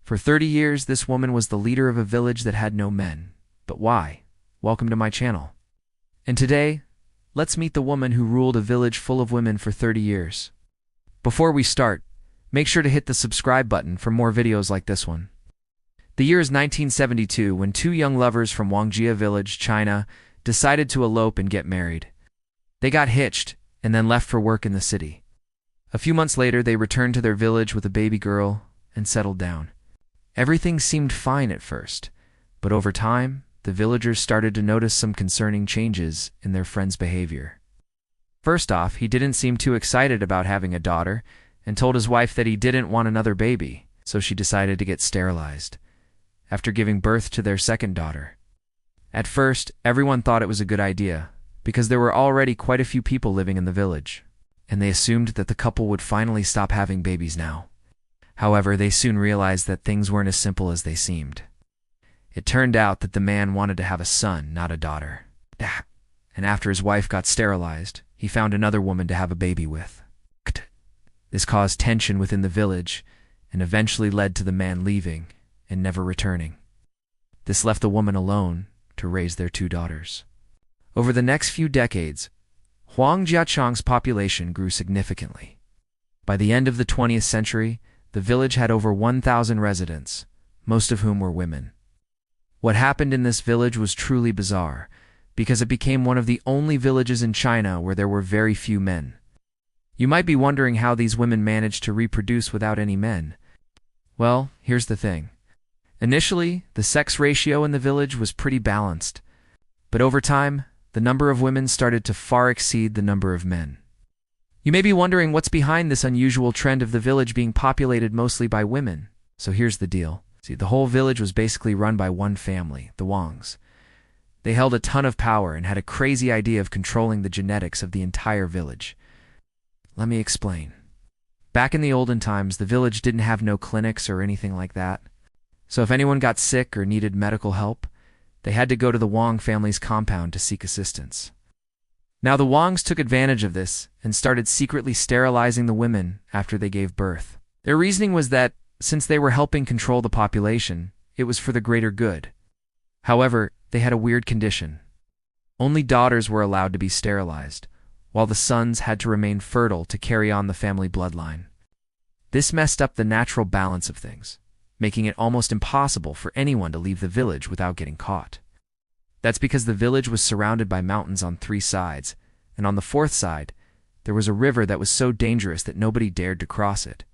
For 30 years, this woman was the leader of a village that had no men. But why? Welcome to my channel. And today, let's meet the woman who ruled a village full of women for 30 years. Before we start, make sure to hit the subscribe button for more videos like this one. The year is 1972 when two young lovers from Wangjia village, China, decided to elope and get married. They got hitched and then left for work in the city. A few months later, they returned to their village with a baby girl and settled down. Everything seemed fine at first, but over time, the villagers started to notice some concerning changes in their friend's behavior. First off, he didn't seem too excited about having a daughter and told his wife that he didn't want another baby, so she decided to get sterilized after giving birth to their second daughter. At first, everyone thought it was a good idea because there were already quite a few people living in the village, and they assumed that the couple would finally stop having babies now. However, they soon realized that things weren't as simple as they seemed. It turned out that the man wanted to have a son, not a daughter. And after his wife got sterilized, he found another woman to have a baby with. This caused tension within the village and eventually led to the man leaving and never returning. This left the woman alone to raise their two daughters. Over the next few decades, Huangjiachang's population grew significantly. By the end of the 20th century, the village had over 1,000 residents, most of whom were women. What happened in this village was truly bizarre, because it became one of the only villages in China where there were very few men. You might be wondering how these women managed to reproduce without any men. Well, here's the thing. Initially, the sex ratio in the village was pretty balanced, but over time, the number of women started to far exceed the number of men. You may be wondering what's behind this unusual trend of the village being populated mostly by women. So here's the deal. See, the whole village was basically run by one family, the Wangs. They held a ton of power and had a crazy idea of controlling the genetics of the entire village. Let me explain. Back in the olden times, the village didn't have no clinics or anything like that. So if anyone got sick or needed medical help, they had to go to the Wang family's compound to seek assistance. Now the Wangs took advantage of this and started secretly sterilizing the women after they gave birth. Their reasoning was that, since they were helping control the population, it was for the greater good. However, they had a weird condition. Only daughters were allowed to be sterilized, while the sons had to remain fertile to carry on the family bloodline. This messed up the natural balance of things, making it almost impossible for anyone to leave the village without getting caught. That's because the village was surrounded by mountains on 3 sides, and on the 4th side, there was a river that was so dangerous that nobody dared to cross it.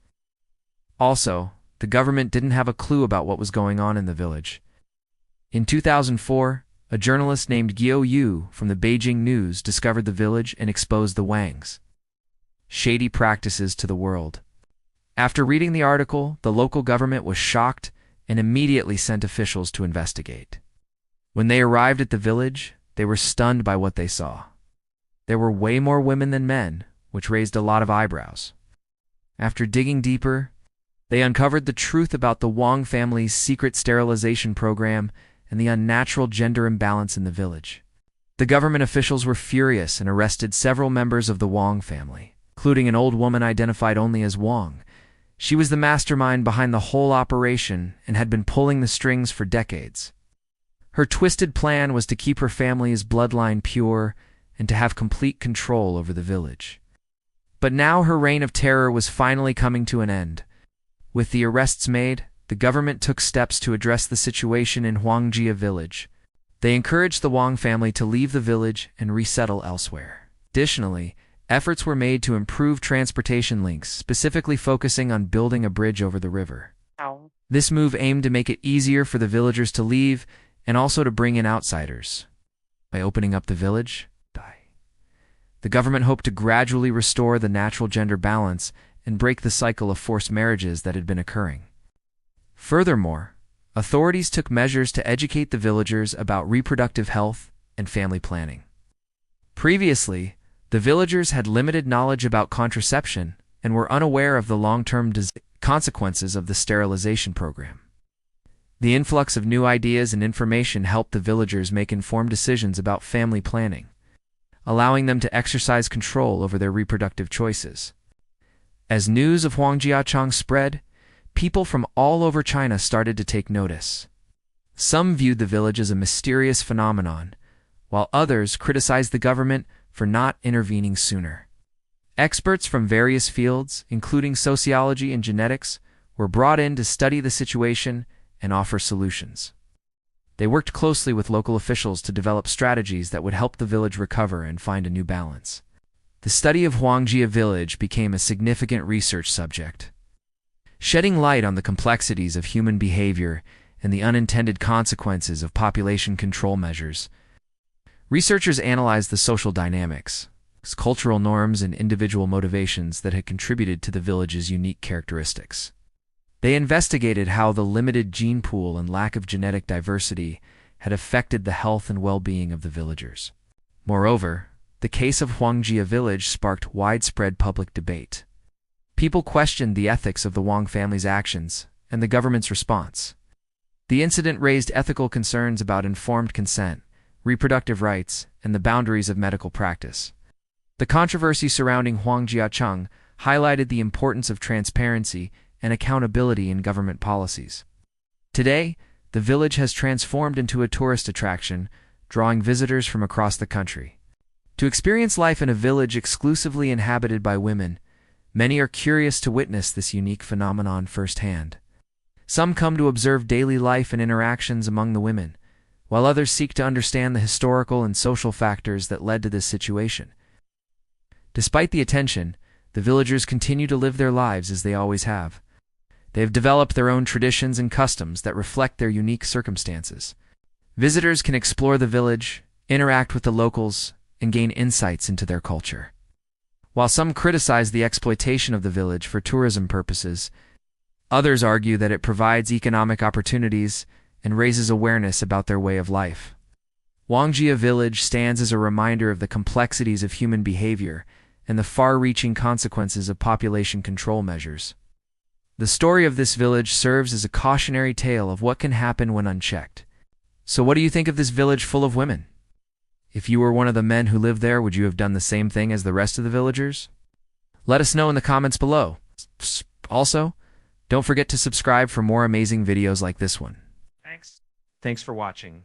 Also, the government didn't have a clue about what was going on in the village. In 2004, a journalist named Guo Yu from the Beijing News discovered the village and exposed the Wangs' shady practices to the world. After reading the article, the local government was shocked and immediately sent officials to investigate. When they arrived at the village, they were stunned by what they saw. There were way more women than men, which raised a lot of eyebrows. After digging deeper, they uncovered the truth about the Wang family's secret sterilization program and the unnatural gender imbalance in the village. The government officials were furious and arrested several members of the Wang family, including an old woman identified only as Wang. She was the mastermind behind the whole operation and had been pulling the strings for decades. Her twisted plan was to keep her family's bloodline pure and to have complete control over the village. But now her reign of terror was finally coming to an end. With the arrests made, the government took steps to address the situation in Huangjia village. They encouraged the Wang family to leave the village and resettle elsewhere. Additionally, efforts were made to improve transportation links, specifically focusing on building a bridge over the river. This move aimed to make it easier for the villagers to leave and also to bring in outsiders. By opening up the village, the government hoped to gradually restore the natural gender balance and break the cycle of forced marriages that had been occurring. Furthermore, authorities took measures to educate the villagers about reproductive health and family planning. Previously, the villagers had limited knowledge about contraception and were unaware of the long-term consequences of the sterilization program. The influx of new ideas and information helped the villagers make informed decisions about family planning, allowing them to exercise control over their reproductive choices. As news of Huangjiachang spread, people from all over China started to take notice. Some viewed the village as a mysterious phenomenon, while others criticized the government for not intervening sooner. Experts from various fields, including sociology and genetics, were brought in to study the situation and offer solutions. They worked closely with local officials to develop strategies that would help the village recover and find a new balance. The study of Huangjia village became a significant research subject, shedding light on the complexities of human behavior and the unintended consequences of population control measures. Researchers analyzed the social dynamics, cultural norms, and individual motivations that had contributed to the village's unique characteristics. They investigated how the limited gene pool and lack of genetic diversity had affected the health and well-being of the villagers. Moreover, the case of Huangjia village sparked widespread public debate. People questioned the ethics of the Wang family's actions and the government's response. The incident raised ethical concerns about informed consent, reproductive rights, and the boundaries of medical practice. The controversy surrounding Huangjia highlighted the importance of transparency and accountability in government policies. Today, the village has transformed into a tourist attraction, drawing visitors from across the country. To experience life in a village exclusively inhabited by women, many are curious to witness this unique phenomenon firsthand. Some come to observe daily life and interactions among the women, while others seek to understand the historical and social factors that led to this situation. Despite the attention, the villagers continue to live their lives as they always have. They have developed their own traditions and customs that reflect their unique circumstances. Visitors can explore the village, interact with the locals, and gain insights into their culture. While some criticize the exploitation of the village for tourism purposes, others argue that it provides economic opportunities and raises awareness about their way of life. Huangjia village stands as a reminder of the complexities of human behavior and the far-reaching consequences of population control measures. The story of this village serves as a cautionary tale of what can happen when unchecked. So what do you think of this village full of women? If you were one of the men who lived there, would you have done the same thing as the rest of the villagers? Let us know in the comments below. Also, don't forget to subscribe for more amazing videos like this one. Thanks for watching.